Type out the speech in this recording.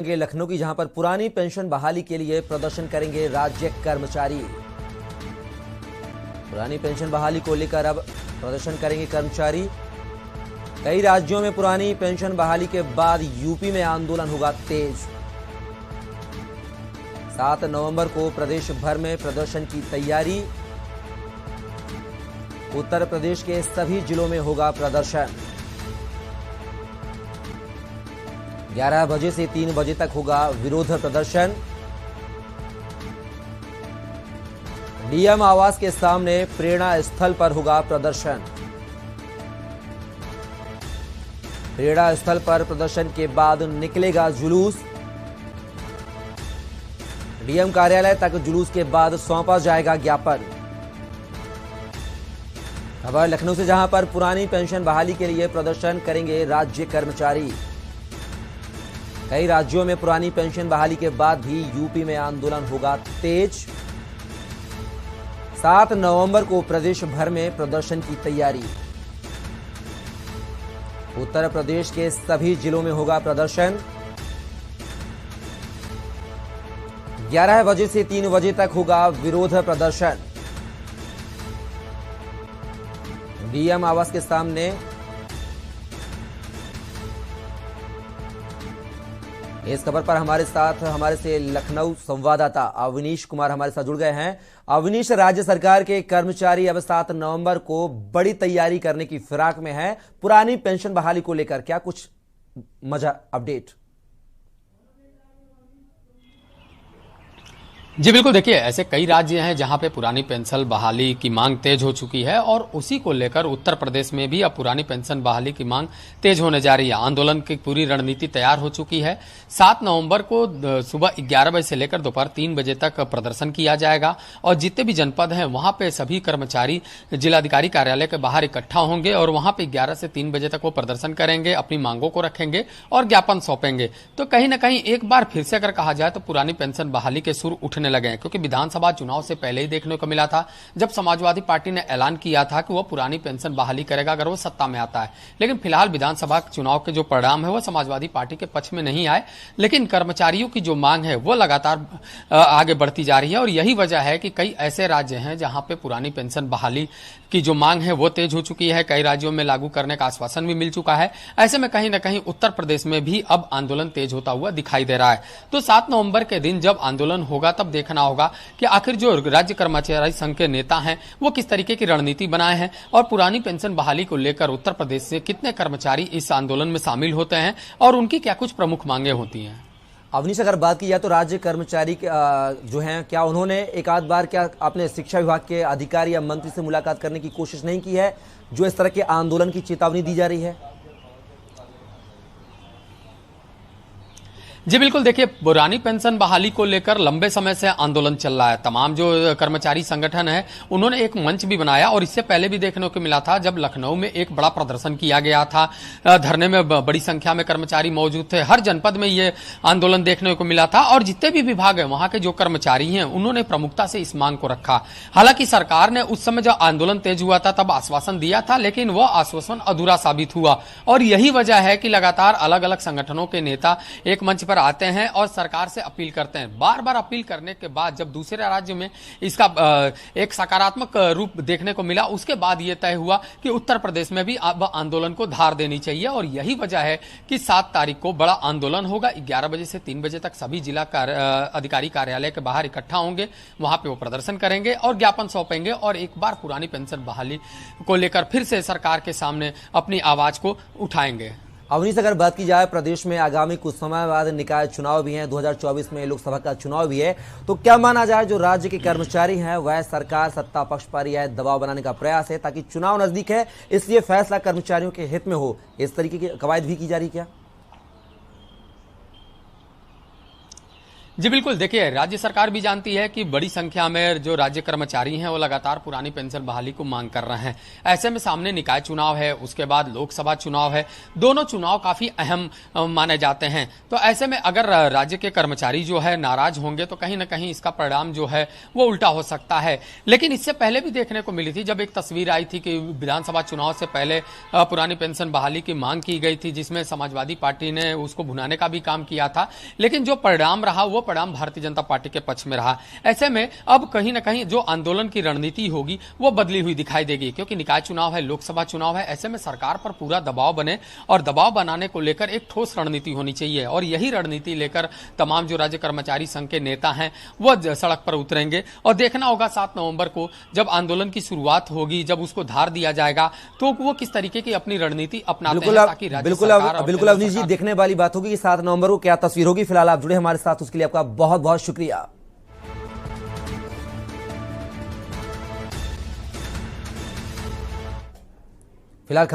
लखनऊ की, जहां पर पुरानी पेंशन बहाली के लिए प्रदर्शन करेंगे राज्य कर्मचारी। पुरानी पेंशन बहाली को लेकर अब प्रदर्शन करेंगे कर्मचारी। कई राज्यों में पुरानी पेंशन बहाली के बाद यूपी में आंदोलन होगा तेज। 7 नवंबर को प्रदेश भर में प्रदर्शन की तैयारी। उत्तर प्रदेश के सभी जिलों में होगा प्रदर्शन। 11 बजे से 3 बजे तक होगा विरोध प्रदर्शन। डीएम आवास के सामने प्रेरणा स्थल पर होगा प्रदर्शन। प्रेरणा स्थल पर प्रदर्शन के बाद निकलेगा जुलूस। डीएम कार्यालय तक जुलूस के बाद सौंपा जाएगा ज्ञापन। खबर लखनऊ से, जहां पर पुरानी पेंशन बहाली के लिए प्रदर्शन करेंगे राज्य कर्मचारी। कई राज्यों में पुरानी पेंशन बहाली के बाद भी यूपी में आंदोलन होगा तेज। 7 नवंबर को प्रदेश भर में प्रदर्शन की तैयारी। उत्तर प्रदेश के सभी जिलों में होगा प्रदर्शन। 11 बजे से 3 बजे तक होगा विरोध प्रदर्शन। डीएम आवास के सामने। इस खबर पर हमारे से लखनऊ संवाददाता अवनीश कुमार हमारे साथ जुड़ गए हैं। अवनीश, राज्य सरकार के कर्मचारी अब 7 नवंबर को बड़ी तैयारी करने की फिराक में है पुरानी पेंशन बहाली को लेकर, क्या कुछ मजा अपडेट? जी बिल्कुल, देखिए ऐसे कई राज्य हैं जहां पे पुरानी पेंशन बहाली की मांग तेज हो चुकी है और उसी को लेकर उत्तर प्रदेश में भी अब पुरानी पेंशन बहाली की मांग तेज होने जा रही है। आंदोलन की पूरी रणनीति तैयार हो चुकी है। 7 नवंबर को सुबह 11 बजे से लेकर दोपहर 3 बजे तक प्रदर्शन किया जाएगा और जितने भी जनपद हैं वहां पे सभी कर्मचारी जिलाधिकारी कार्यालय के बाहर इकट्ठा होंगे और वहां पे 11 से 3 बजे तक वो प्रदर्शन करेंगे, अपनी मांगों को रखेंगे और ज्ञापन सौंपेंगे। तो कहीं ना कहीं एक बार फिर से अगर कहा जाए तो पुरानी पेंशन बहाली के सुर उठने लगे हैं, क्योंकि विधानसभा चुनाव से पहले ही देखने को मिला था जब समाजवादी पार्टी ने ऐलान किया था कि वो पुरानी पेंशन बहाली करेगा अगर वो सत्ता में आता है। लेकिन फिलहाल विधानसभा चुनाव के जो परिणाम है वो समाजवादी पार्टी के पक्ष में नहीं आए, लेकिन कर्मचारियों की जो मांग है वो लगातार आगे बढ़ती जा रही है। और यही वजह है कि कई ऐसे राज्य हैं जहां पे पुरानी पेंशन बहाली की जो मांग है वो तेज हो चुकी है। कई राज्यों में लागू करने का आश्वासन भी मिल चुका है। ऐसे में कहीं ना कहीं उत्तर प्रदेश में भी अब आंदोलन तेज होता हुआ दिखाई दे रहा है। तो 7 नवंबर के दिन जब आंदोलन होगा तब देखना होगा कि आखिर जो राज्य कर्मचारी संघ के नेता हैं वो किस तरीके की रणनीति बनाए हैं और पुरानी पेंशन बहाली को लेकर उत्तर प्रदेश से कितने कर्मचारी इस आंदोलन में शामिल होते हैं और उनकी क्या कुछ प्रमुख मांगे होती हैं। अवनीश, अगर बात की जाए तो राज्य कर्मचारी जो हैं, क्या उन्होंने एक आध बार क्या आपने शिक्षा विभाग के अधिकारी या मंत्री से मुलाकात करने की कोशिश नहीं की है जो इस तरह के आंदोलन की चेतावनी दी जा रही है? जी बिल्कुल, देखिए पुरानी पेंशन बहाली को लेकर लंबे समय से आंदोलन चल रहा है। तमाम जो कर्मचारी संगठन है उन्होंने एक मंच भी बनाया और इससे पहले भी देखने को मिला था जब लखनऊ में एक बड़ा प्रदर्शन किया गया था। धरने में बड़ी संख्या में कर्मचारी मौजूद थे। हर जनपद में ये आंदोलन देखने को मिला था और जितने भी विभाग है वहां के जो कर्मचारी हैं उन्होंने प्रमुखता से इस मांग को रखा। हालांकि सरकार ने उस समय जब आंदोलन तेज हुआ था तब आश्वासन दिया था, लेकिन वह आश्वासन अधूरा साबित हुआ और यही वजह है कि लगातार अलग अलग संगठनों के नेता एक मंच पर आते हैं और सरकार से अपील करते हैं। बार बार अपील करने के बाद जब दूसरे राज्य में इसका एक सकारात्मक रूप देखने को मिला, उसके बाद यह तय हुआ कि उत्तर प्रदेश में भी अब आंदोलन को धार देनी चाहिए और यही वजह है कि 7 तारीख को बड़ा आंदोलन होगा। 11 बजे से 3 बजे तक सभी जिला अधिकारी कार्यालय के बाहर इकट्ठा होंगे, वहां पे वो प्रदर्शन करेंगे और ज्ञापन सौंपेंगे और एक बार पुरानी पेंशन बहाली को लेकर फिर से सरकार के सामने अपनी आवाज को उठाएंगे। अवनीश, अगर बात की जाए प्रदेश में आगामी कुछ समय बाद निकाय चुनाव भी हैं, 2024 में लोकसभा का चुनाव भी है, तो क्या माना जाए जो राज्य के कर्मचारी हैं वह सरकार सत्ता पक्ष पर यह दबाव बनाने का प्रयास है ताकि चुनाव नजदीक है इसलिए फैसला कर्मचारियों के हित में हो, इस तरीके की कवायद भी की जा रही क्या? जी बिल्कुल, देखिए राज्य सरकार भी जानती है कि बड़ी संख्या में जो राज्य कर्मचारी हैं वो लगातार पुरानी पेंशन बहाली को मांग कर रहे हैं। ऐसे में सामने निकाय चुनाव है, उसके बाद लोकसभा चुनाव है, दोनों चुनाव काफी अहम माने जाते हैं। तो ऐसे में अगर राज्य के कर्मचारी जो है नाराज होंगे तो कहीं ना कहीं इसका परिणाम जो है वो उल्टा हो सकता है। लेकिन इससे पहले भी देखने को मिली थी, जब एक तस्वीर आई थी कि विधानसभा चुनाव से पहले पुरानी पेंशन बहाली की मांग की गई थी, जिसमें समाजवादी पार्टी ने उसको भुनाने का भी काम किया था, लेकिन जो परिणाम रहा वो परिणाम भारतीय जनता पार्टी के पक्ष में रहा। ऐसे में अब कहीं ना कहीं जो आंदोलन की रणनीति होगी वो बदली हुई दिखाई देगी, क्योंकि निकाय चुनाव है, लोकसभा चुनाव है। ऐसे में सरकार पर पूरा दबाव बने और दबाव बनाने को लेकर एक ठोस रणनीति होनी चाहिए, और यही रणनीति लेकर तमाम जो राज्य कर्मचारी संघ के नेता हैं वो सड़क पर उतरेंगे। और देखना होगा 7 नवंबर को जब आंदोलन की शुरुआत होगी, जब उसको धार दिया जाएगा, तो वो किस तरीके की अपनी रणनीति अपनाते हैं, ताकि राज्य सरकार बिल्कुल अवनीश जी, देखने वाली बात होगी कि 7 नवंबर को क्या तस्वीर होगी। फिलहाल आप जुड़े हमारे साथ, उसके लिए आपका बहुत बहुत शुक्रिया। फिलहाल